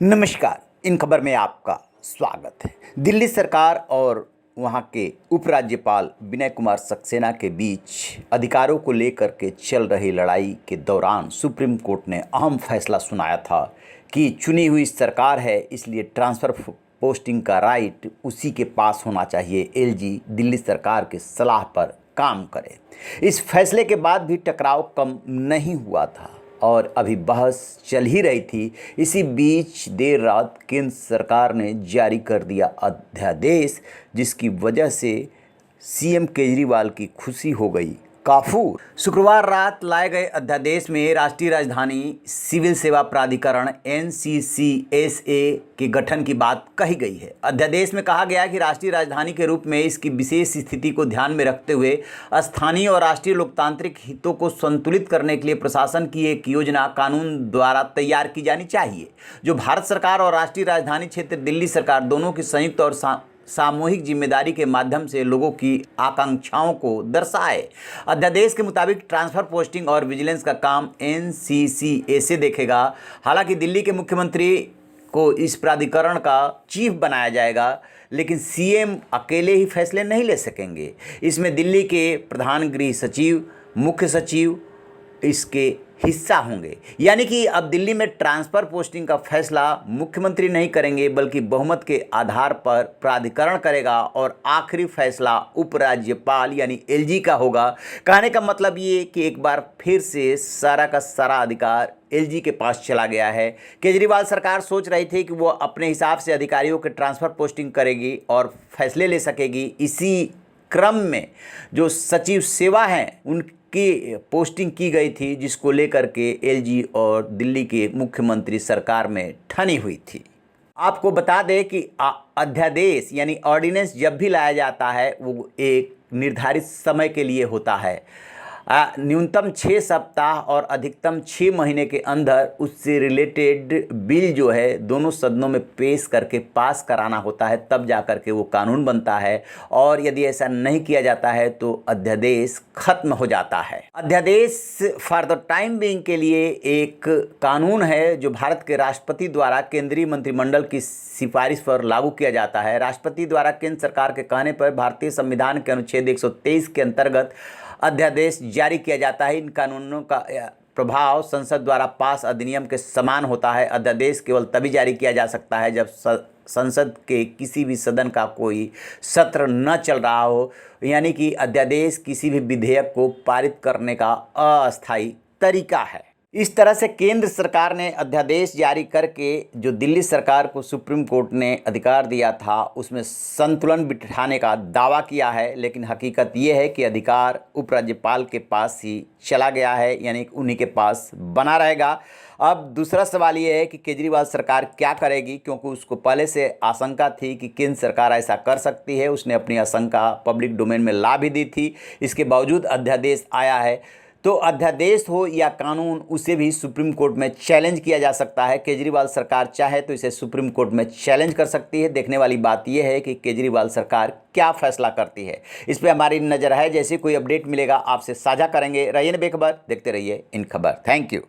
नमस्कार। इन खबर में आपका स्वागत है। दिल्ली सरकार और वहां के उपराज्यपाल विनय कुमार सक्सेना के बीच अधिकारों को लेकर के चल रही लड़ाई के दौरान सुप्रीम कोर्ट ने अहम फैसला सुनाया था कि चुनी हुई सरकार है, इसलिए ट्रांसफ़र पोस्टिंग का राइट उसी के पास होना चाहिए। एलजी दिल्ली सरकार की सलाह पर काम करे। इस फैसले के बाद भी टकराव कम नहीं हुआ था और अभी बहस चल ही रही थी। इसी बीच देर रात केंद्र सरकार ने जारी कर दिया अध्यादेश, जिसकी वजह से सीएम केजरीवाल की खुशी हो गई काफूर। शुक्रवार रात लाए गए अध्यादेश में राष्ट्रीय राजधानी सिविल सेवा प्राधिकरण एनसीसीएसए के गठन की बात कही गई है। अध्यादेश में कहा गया कि राष्ट्रीय राजधानी के रूप में इसकी विशेष स्थिति को ध्यान में रखते हुए स्थानीय और राष्ट्रीय लोकतांत्रिक हितों को संतुलित करने के लिए प्रशासन की एक योजना कानून द्वारा तैयार की जानी चाहिए, जो भारत सरकार और राष्ट्रीय राजधानी क्षेत्र दिल्ली सरकार दोनों की संयुक्त और सामूहिक जिम्मेदारी के माध्यम से लोगों की आकांक्षाओं को दर्शाए। अध्यादेश के मुताबिक ट्रांसफर पोस्टिंग और विजिलेंस का काम एनसीसीएसए देखेगा। हालांकि दिल्ली के मुख्यमंत्री को इस प्राधिकरण का चीफ बनाया जाएगा, लेकिन सीएम अकेले ही फैसले नहीं ले सकेंगे। इसमें दिल्ली के प्रधान गृह सचिव, मुख्य सचिव इसके हिस्सा होंगे। यानी कि अब दिल्ली में ट्रांसफ़र पोस्टिंग का फैसला मुख्यमंत्री नहीं करेंगे, बल्कि बहुमत के आधार पर प्राधिकरण करेगा और आखिरी फैसला उपराज्यपाल यानी एलजी का होगा। कहने का मतलब ये कि एक बार फिर से सारा का सारा अधिकार एलजी के पास चला गया है। केजरीवाल सरकार सोच रही थी कि वो अपने हिसाब से अधिकारियों के ट्रांसफ़र पोस्टिंग करेगी और फैसले ले सकेगी। इसी क्रम में जो सचिव सेवा हैं उनकी पोस्टिंग की गई थी, जिसको लेकर के एलजी और दिल्ली के मुख्यमंत्री सरकार में ठनी हुई थी। आपको बता दें कि अध्यादेश यानी ऑर्डिनेंस जब भी लाया जाता है वो एक निर्धारित समय के लिए होता है। न्यूनतम 6 सप्ताह और अधिकतम 6 महीने के अंदर उससे रिलेटेड बिल जो है दोनों सदनों में पेश करके पास कराना होता है, तब जा कर के वो कानून बनता है। और यदि ऐसा नहीं किया जाता है तो अध्यादेश खत्म हो जाता है। अध्यादेश फॉर द टाइम बीइंग के लिए एक कानून है जो भारत के राष्ट्रपति द्वारा केंद्रीय मंत्रिमंडल की सिफारिश पर लागू किया जाता है। राष्ट्रपति द्वारा केंद्र सरकार के कहने पर भारतीय संविधान के अनुच्छेद 123 के अंतर्गत अध्यादेश जारी किया जाता है। इन कानूनों का प्रभाव संसद द्वारा पास अधिनियम के समान होता है। अध्यादेश केवल तभी जारी किया जा सकता है जब संसद के किसी भी सदन का कोई सत्र न चल रहा हो, यानी कि अध्यादेश किसी भी विधेयक को पारित करने का अस्थायी तरीका है। इस तरह से केंद्र सरकार ने अध्यादेश जारी करके जो दिल्ली सरकार को सुप्रीम कोर्ट ने अधिकार दिया था उसमें संतुलन बिठाने का दावा किया है, लेकिन हकीकत ये है कि अधिकार उपराज्यपाल के पास ही चला गया है, यानी उन्हीं के पास बना रहेगा। अब दूसरा सवाल ये है कि केजरीवाल सरकार क्या करेगी, क्योंकि उसको पहले से आशंका थी कि केंद्र सरकार ऐसा कर सकती है। उसने अपनी आशंका पब्लिक डोमेन में ला भी दी थी। इसके बावजूद अध्यादेश आया है, तो अध्यादेश हो या कानून उसे भी सुप्रीम कोर्ट में चैलेंज किया जा सकता है। केजरीवाल सरकार चाहे तो इसे सुप्रीम कोर्ट में चैलेंज कर सकती है। देखने वाली बात यह है कि केजरीवाल सरकार क्या फैसला करती है। इस पर हमारी नज़र है। जैसे कोई अपडेट मिलेगा आपसे साझा करेंगे। रहिए बेखबर, देखते रहिए इन खबर। Thank you.